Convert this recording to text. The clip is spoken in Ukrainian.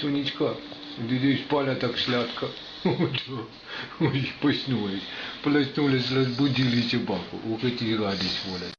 Сонечка, дідусь спала так сладко. Ой, проснулись. Проснулись, разбудили собаку. Ух, эти гадость, Оля.